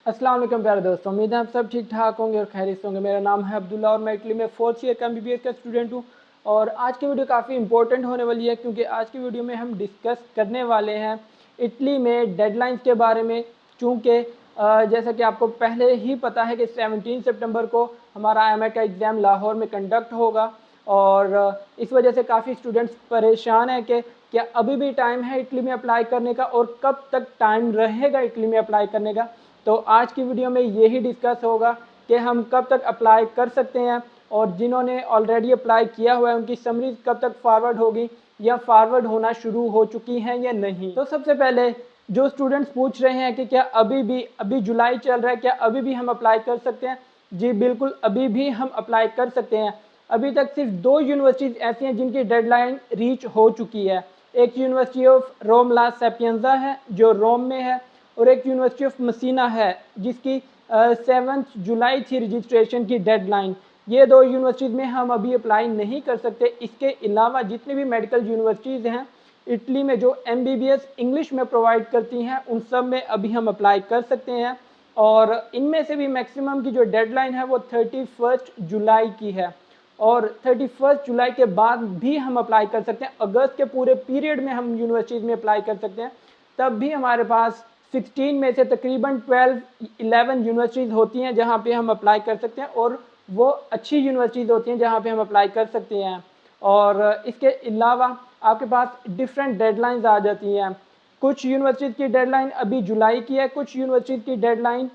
अस्सलाम वालेकुम प्यारे दोस्तों, उम्मीद है आप सब ठीक ठाक होंगे और खैरियत होंगे। मेरा नाम है अब्दुल्ला और मैं इटली में 4th ईयर का MBBS का स्टूडेंट हूँ। और आज की वीडियो काफ़ी इंपॉर्टेंट होने वाली है क्योंकि आज की वीडियो में हम डिस्कस करने वाले हैं इटली में डेडलाइंस के बारे में। चूँकि जैसा कि आपको पहले ही पता है कि 17 सितंबर को हमारा IMET का एग्ज़ाम लाहौर में कंडक्ट होगा और इस वजह से काफ़ी स्टूडेंट्स परेशान हैं कि क्या अभी भी टाइम है इटली में अप्लाई करने का और कब तक टाइम रहेगा इटली में अप्लाई करने का। तो आज की वीडियो में यही डिस्कस होगा कि हम कब तक अप्लाई कर सकते हैं और जिन्होंने ऑलरेडी अप्लाई किया हुआ है उनकी समरीज कब तक फॉरवर्ड होगी या फॉरवर्ड होना शुरू हो चुकी हैं या नहीं। तो सबसे पहले जो स्टूडेंट्स पूछ रहे हैं कि क्या अभी जुलाई चल रहा है, क्या अभी भी हम अप्लाई कर सकते हैं? जी बिल्कुल, अभी भी हम अप्लाई कर सकते हैं। अभी तक सिर्फ 2 यूनिवर्सिटीज़ ऐसी हैं जिनकी डेडलाइन रीच हो चुकी है। एक यूनिवर्सिटी ऑफ रोम ला सेपियंजा है जो रोम में है और एक यूनिवर्सिटी ऑफ मसीना है जिसकी 7 जुलाई थी रजिस्ट्रेशन की डेडलाइन। ये 2 यूनिवर्सिटीज़ में हम अभी अप्लाई नहीं कर सकते। इसके अलावा जितनी भी मेडिकल यूनिवर्सिटीज़ हैं इटली में जो MBBS इंग्लिश में प्रोवाइड करती हैं उन सब में अभी हम अप्लाई कर सकते हैं। और इनमें से भी मैक्सिमम की जो डेडलाइन है वो 31 जुलाई की है और 31 जुलाई के बाद भी हम अप्लाई कर सकते हैं। अगस्त के पूरे पीरियड में हम यूनिवर्सिटीज़ में अप्लाई कर सकते हैं। तब भी हमारे पास 16 में से तकरीबन 11 यूनिवर्सिटीज़ होती हैं जहाँ पे हम अप्लाई कर सकते हैं और वो अच्छी यूनिवर्सिटीज़ होती हैं जहाँ पे हम अप्लाई कर सकते हैं। और इसके अलावा आपके पास डिफरेंट डेडलाइंस आ जाती हैं। कुछ यूनिवर्सिटीज़ की डेडलाइन अभी जुलाई की है, कुछ यूनिवर्सिटीज़ की डेडलाइन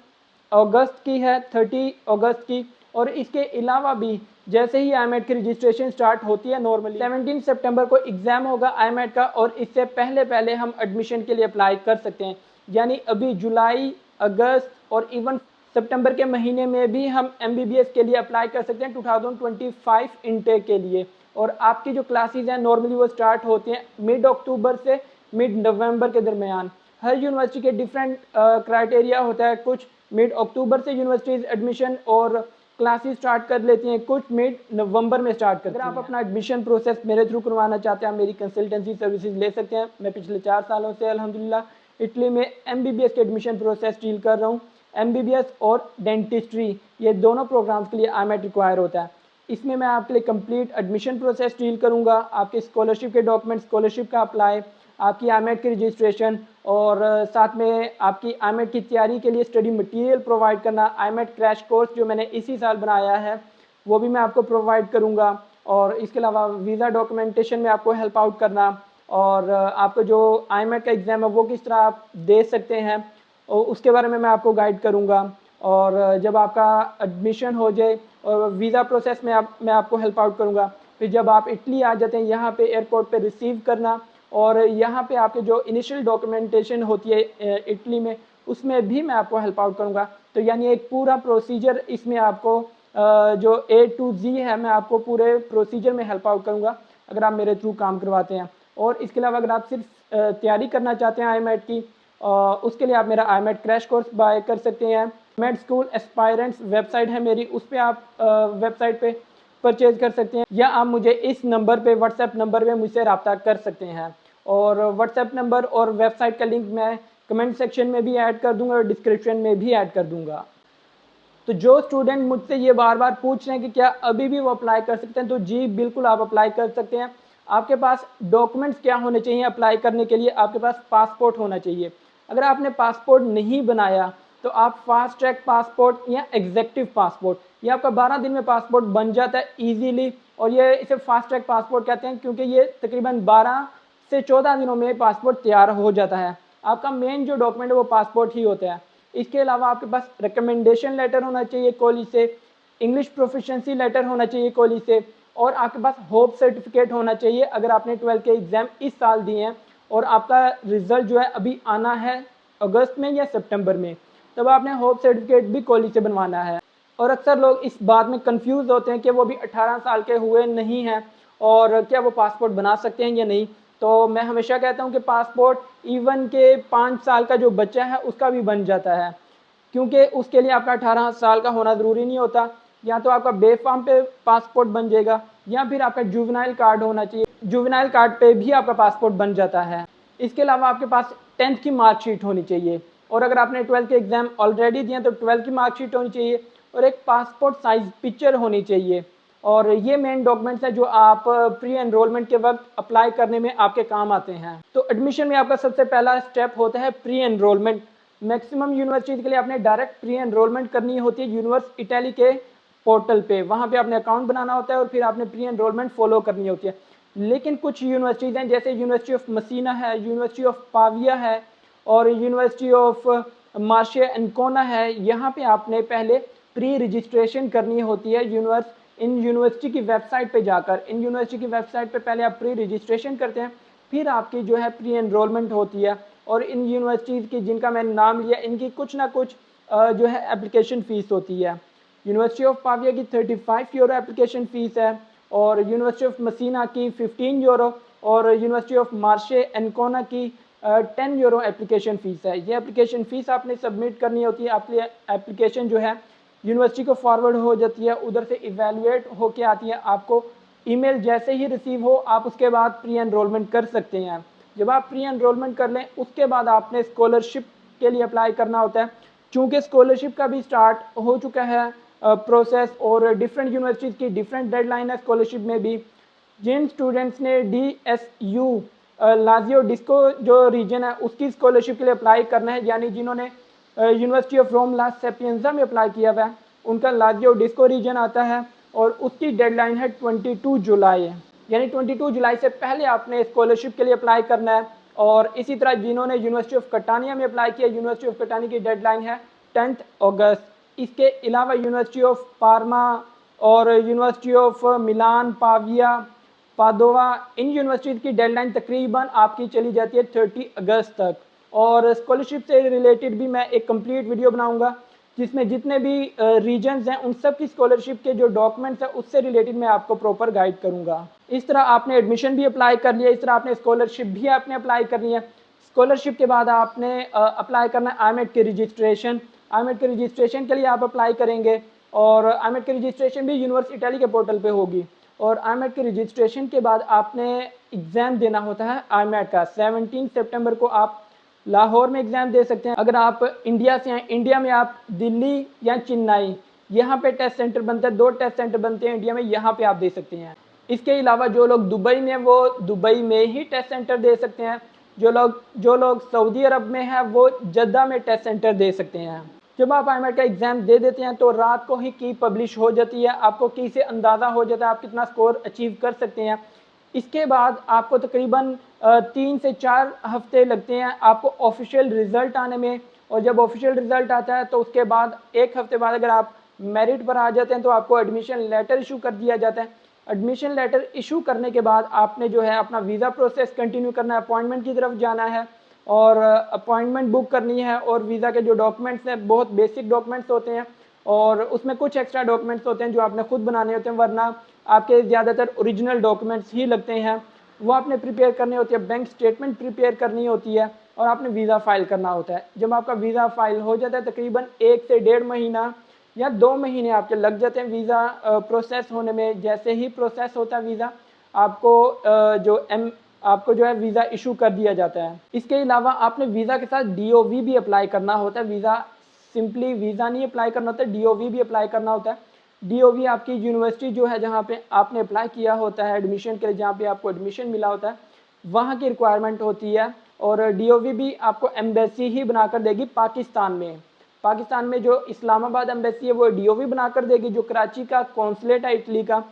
अगस्त की है, 30 अगस्त की। और इसके अलावा भी जैसे ही IMET की रजिस्ट्रेशन स्टार्ट होती है नॉर्मली 17 सितंबर को एग्ज़ाम होगा IMET का और इससे पहले हम एडमिशन के लिए अप्लाई कर सकते हैं। यानी अभी जुलाई, अगस्त और इवन सितंबर के महीने में भी हम MBBS के लिए अप्लाई कर सकते हैं 2025 इनटेक के लिए। और आपकी जो क्लासेस हैं नॉर्मली वो स्टार्ट होती हैं मिड अक्टूबर से मिड नवंबर के दरमियान। हर यूनिवर्सिटी के डिफरेंट क्राइटेरिया होता है। कुछ मिड अक्टूबर से यूनिवर्सिटीज़ एडमिशन और क्लासेस स्टार्ट कर लेती हैं, कुछ मिड नवंबर में स्टार्ट करती हैं। अगर आप अपना एडमिशन प्रोसेस मेरे थ्रू करवाना चाहते हैं, आप मेरी कंसल्टेंसी सर्विसेज ले सकते हैं। मैं पिछले 4 सालों से अल्हम्दुलिल्लाह इटली में MBBS के एडमिशन प्रोसेस डील कर रहा हूँ। MBBS और डेंटिस्ट्री ये दोनों प्रोग्राम्स के लिए IMET रिक्वायर होता है। इसमें मैं आपके लिए कंप्लीट एडमिशन प्रोसेस डील करूँगा, आपके स्कॉलरशिप के डॉक्यूमेंट, स्कॉलरशिप का अप्लाई, आपकी IMET की रजिस्ट्रेशन और साथ में आपकी IMET की तैयारी के लिए स्टडी मटेरियल प्रोवाइड करना। IMET क्रैश कोर्स जो मैंने इसी साल बनाया है वो भी मैं आपको प्रोवाइड करूँगा। और इसके अलावा वीज़ा डॉक्यूमेंटेशन में आपको हेल्प आउट करना और आपको जो IMET का एग्ज़ाम है वो किस तरह आप दे सकते हैं और उसके बारे में मैं आपको गाइड करूँगा। और जब आपका एडमिशन हो जाए और वीज़ा प्रोसेस में मैं आपको हेल्प आउट करूँगा। फिर जब आप इटली आ जाते हैं यहाँ पे एयरपोर्ट पे रिसीव करना और यहाँ पे आपके जो इनिशियल डॉक्यूमेंटेशन होती है इटली में उसमें भी मैं आपको हेल्प आउट करूँगा। तो यानी एक पूरा प्रोसीजर इसमें आपको जो A to Z है मैं आपको पूरे प्रोसीजर में हेल्प आउट करूँगा अगर आप मेरे थ्रू काम करवाते हैं। और इसके अलावा अगर आप सिर्फ तैयारी करना चाहते हैं IMET की उसके लिए आप मेरा IMET क्रैश कोर्स बाय कर सकते हैं। IMET स्कूल एस्पायरेंट्स वेबसाइट है मेरी, उस पर आप वेबसाइट पे परचेज कर सकते हैं या आप मुझे इस नंबर पे व्हाट्सएप नंबर पे मुझसे रब्ता कर सकते हैं। और व्हाट्सएप नंबर और वेबसाइट का लिंक मैं कमेंट सेक्शन में भी ऐड कर दूंगा और डिस्क्रिप्शन में भी ऐड कर दूंगा। तो जो स्टूडेंट मुझसे ये बार बार पूछ रहे हैं कि क्या अभी भी वो अप्लाई कर सकते हैं, तो जी बिल्कुल आप अप्लाई कर सकते हैं। आपके पास डॉक्यूमेंट्स क्या होने चाहिए अप्लाई करने के लिए? आपके पास पासपोर्ट होना चाहिए। अगर आपने पासपोर्ट नहीं बनाया तो आप फास्ट ट्रैक पासपोर्ट या एग्जेक्टिव पासपोर्ट, ये आपका 12 दिन में पासपोर्ट बन जाता है ईजीली। और ये इसे फास्ट ट्रैक पासपोर्ट कहते हैं क्योंकि ये तकरीबन 12 से 14 दिनों में पासपोर्ट तैयार हो जाता है। आपका मेन जो डॉक्यूमेंट है वो पासपोर्ट ही होता है। इसके अलावा आपके पास रिकमेंडेशन लेटर होना चाहिए कॉलेज से, इंग्लिश प्रोफिशिएंसी लेटर होना चाहिए कॉलेज से और आपके पास होप सर्टिफिकेट होना चाहिए अगर आपने 12th के एग्ज़ाम इस साल दिए हैं और आपका रिज़ल्ट जो है अभी आना है अगस्त में या सितंबर में, तब आपने होप सर्टिफिकेट भी कॉलेज से बनवाना है। और अक्सर लोग इस बात में कंफ्यूज होते हैं कि वो अभी 18 साल के हुए नहीं हैं और क्या वो पासपोर्ट बना सकते हैं या नहीं। तो मैं हमेशा कहता हूं कि पासपोर्ट इवन के 5 साल का जो बच्चा है उसका भी बन जाता है क्योंकि उसके लिए आपका 18 साल का होना ज़रूरी नहीं होता। या तो आपका बेफार्म पे पासपोर्ट बन जाएगा या फिर आपका जुवेनाइल कार्ड होना चाहिए, जुवेनाइल कार्ड पे भी आपका पासपोर्ट बन जाता है। इसके अलावा आपके पास 10th की मार्कशीट होनी चाहिए और अगर आपने 12th के एग्ज़ाम ऑलरेडी दिए तो 12th की मार्कशीट होनी चाहिए और एक पासपोर्ट साइज़ पिक्चर होनी चाहिए। और ये मेन डॉक्यूमेंट्स हैं जो आप प्री एनरोलमेंट के वक्त अप्लाई करने में आपके काम आते हैं। तो एडमिशन में आपका सबसे पहला स्टेप होता है प्री एनरोलमेंट। मैक्सिमम यूनिवर्सिटीज़ के लिए आपने डायरेक्ट प्री एनरोलमेंट करनी होती है यूनिवर्स इटली के पोर्टल पे। वहाँ पे आपने अकाउंट बनाना होता है और फिर आपने प्री एनरोलमेंट फॉलो करनी होती है। लेकिन कुछ यूनिवर्सिटीज़ हैं जैसे यूनिवर्सिटी ऑफ मसीना है, यूनिवर्सिटी ऑफ पाविया है और यूनिवर्सिटी ऑफ मार्शे एनकोना है। यहाँ पे आपने पहले प्री रजिस्ट्रेशन करनी होती है इन यूनिवर्सिटी की वेबसाइट पे जाकर। इन यूनिवर्सिटी की वेबसाइट पे पहले आप प्री रजिस्ट्रेशन करते हैं, फिर आपकी जो है प्री एनरोलमेंट होती है। और इन यूनिवर्सिटीज़ की जिनका मैंने नाम लिया, इनकी कुछ ना कुछ जो है एप्लीकेशन फ़ीस होती है। यूनिवर्सिटी ऑफ पाविया की 35 यूरो एप्लीकेशन फ़ीस है और यूनिवर्सिटी ऑफ मसीना की 15 यूरो और यूनिवर्सिटी ऑफ मार्शे एनकोना की 10 यूरो एप्लीकेशन फ़ीस है। ये एप्लीकेशन फ़ीस आपने सबमिट करनी होती है। आपकी एप्लीकेशन जो है यूनिवर्सिटी को फॉरवर्ड हो जाती है, उधर से इवेलुएट होके आती है। आपको ईमेल जैसे ही रिसीव हो आप उसके बाद प्री एनरोलमेंट कर सकते हैं। जब आप प्री एनरोलमेंट कर लें उसके बाद आपने स्कॉलरशिप के लिए अप्लाई करना होता है। चूँकि स्कॉलरशिप का भी स्टार्ट हो चुका है प्रोसेस और डिफरेंट यूनिवर्सिटीज़ की डिफरेंट डेडलाइन है स्कॉलरशिप में भी। जिन स्टूडेंट्स ने DSU लाजियो डिस्को जो रीजन है उसकी स्कॉलरशिप के लिए अप्लाई करना है, यानी जिन्होंने यूनिवर्सिटी ऑफ रोम ला सेपिएंजा में अप्लाई किया हुआ है, उनका लाजियो डिस्को रीजन आता है और उसकी डेडलाइन है 22 जुलाई। यानी 22 जुलाई से पहले आपने स्कॉलरशिप के लिए अप्लाई करना है। और इसी तरह जिन्होंने यूनिवर्सिटी ऑफ कटानिया में अप्लाई किया, यूनिवर्सिटी ऑफ कटानिया की डेडलाइन है 10 अगस्त। इसके अलावा यूनिवर्सिटी ऑफ पार्मा और university of Milan, Pavia, Padova, इन यूनिवर्सिटीज़ की डेडलाइन तकरीबन आपकी चली जाती है 30 अगस्त तक। और स्कॉलरशिप से रिलेटेड भी मैं एक कंप्लीट वीडियो बनाऊंगा जिसमें जितने भी रीजन्स हैं उन सब की स्कॉलरशिप के जो डॉक्यूमेंट्स हैं उससे रिलेटेड मैं आपको प्रॉपर गाइड करूंगा। इस तरह आपने एडमिशन भी अप्लाई कर लिया, इस तरह आपने स्कॉलरशिप भी आपने अप्लाई करनी है। स्कॉलरशिप के बाद आपने अप्लाई करना है IMET के रजिस्ट्रेशन। IMET के रजिस्ट्रेशन के लिए आप अप्लाई करेंगे और IMET की रजिस्ट्रेशन भी यूनिवर्स इटली के पोर्टल पे होगी। और IMET के रजिस्ट्रेशन के बाद आपने एग्ज़ाम देना होता है IMET का। 17 सितंबर को आप लाहौर में एग्ज़ाम दे सकते हैं। अगर आप इंडिया से हैं, इंडिया में आप दिल्ली या चेन्नई, यहाँ पे टेस्ट सेंटर बनता है, 2 टेस्ट सेंटर बनते हैं इंडिया में, यहाँ पे आप दे सकते हैं। इसके अलावा जो लोग दुबई में वो दुबई में ही टेस्ट सेंटर दे सकते हैं। जो लोग सऊदी अरब में हैं वो जद्दा में टेस्ट सेंटर दे सकते हैं। जब आप IMET का एग्ज़ाम दे देते हैं तो रात को ही की पब्लिश हो जाती है, आपको की से अंदाज़ा हो जाता है आप कितना स्कोर अचीव कर सकते हैं। इसके बाद आपको तकरीबन 3 से 4 हफ्ते लगते हैं आपको ऑफिशियल रिज़ल्ट आने में। और जब ऑफिशियल रिज़ल्ट आता है तो उसके बाद 1 हफ्ते बाद अगर आप मेरिट पर आ जाते हैं तो आपको एडमिशन लेटर इशू कर दिया जाता है। एडमिशन लेटर इशू करने के बाद आपने जो है अपना वीज़ा प्रोसेस कंटिन्यू करना है, अपॉइंटमेंट की तरफ जाना है और अपॉइंटमेंट बुक करनी है। और वीज़ा के जो डॉक्यूमेंट्स हैं बहुत बेसिक डॉक्यूमेंट्स होते हैं और उसमें कुछ एक्स्ट्रा डॉक्यूमेंट्स होते हैं जो आपने खुद बनाने होते हैं, वरना आपके ज़्यादातर ओरिजिनल डॉक्यूमेंट्स ही लगते हैं, वो आपने प्रिपेयर करनी होती है। बैंक स्टेटमेंट प्रिपेयर करनी होती है और आपने वीज़ा फ़ाइल करना होता है। जब आपका वीज़ा फ़ाइल हो जाता है तकरीबन 1 से 1.5 महीना या 2 महीने आपके लग जाते हैं वीज़ा प्रोसेस होने में। जैसे ही प्रोसेस होता है वीज़ा आपको जो है वीज़ा इशू कर दिया जाता है। इसके अलावा आपने वीज़ा के साथ DOV भी अप्लाई करना होता है। सिंपली वीज़ा नहीं अप्लाई करना होता है, DOV भी अप्लाई करना होता है। DOV आपकी यूनिवर्सिटी जो है जहाँ पे आपने अप्लाई किया होता है एडमिशन के लिए, जहाँ पे आपको एडमिशन मिला होता है, वहाँ की रिक्वायरमेंट होती है। और DOV भी आपको एम्बेसी ही बनाकर देगी पाकिस्तान में। पाकिस्तान में जो इस्लामाबाद एम्बेसी है वो DOV बनाकर देगी। जो कराची का कौंसलेट है इटली का,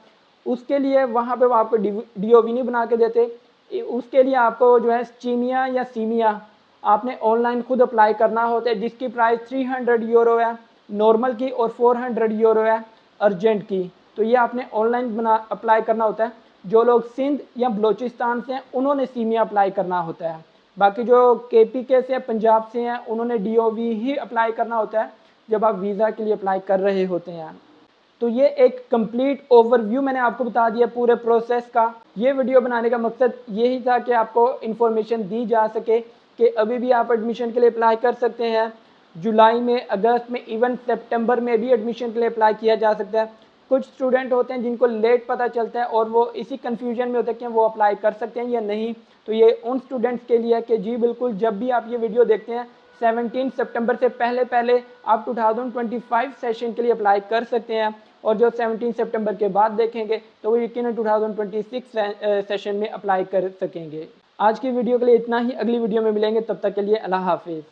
उसके लिए वहाँ पे वो आपको DOV नहीं बना के देते। उसके लिए आपको जो है स्टीमिया या सीमिया आपने ऑनलाइन खुद अप्लाई करना होता है, जिसकी प्राइस 300 यूरो है नॉर्मल की और 400 यूरो है अर्जेंट की। तो ये आपने ऑनलाइन अप्लाई करना होता है। जो लोग सिंध या बलूचिस्तान से हैं उन्होंने सीमिया अप्लाई करना होता है। बाकी जो KPK से पंजाब से हैं उन्होंने DOV ही अप्लाई करना होता है जब आप वीज़ा के लिए अप्लाई कर रहे होते हैं। तो ये एक कंप्लीट ओवरव्यू मैंने आपको बता दिया पूरे प्रोसेस का। ये वीडियो बनाने का मकसद यही था कि आपको इन्फॉर्मेशन दी जा सके कि अभी भी आप एडमिशन के लिए अप्लाई कर सकते हैं। जुलाई में, अगस्त में, इवन सितंबर में भी एडमिशन के लिए अप्लाई किया जा सकता है। कुछ स्टूडेंट होते हैं जिनको लेट पता चलता है और वो इसी कन्फ्यूजन में होते हैं कि वो अप्लाई कर सकते हैं या नहीं। तो ये उन स्टूडेंट्स के लिए है कि जी बिल्कुल जब भी आप ये वीडियो देखते हैं 17 सितंबर से पहले पहले आप 2025 सेशन के लिए अप्लाई कर सकते हैं, और जो 17 सितंबर के बाद देखेंगे तो वो यकीनन 2026 सेशन में अप्लाई कर सकेंगे। आज की वीडियो के लिए इतना ही, अगली वीडियो में मिलेंगे, तब तक के लिए अल्लाह हाफिज़।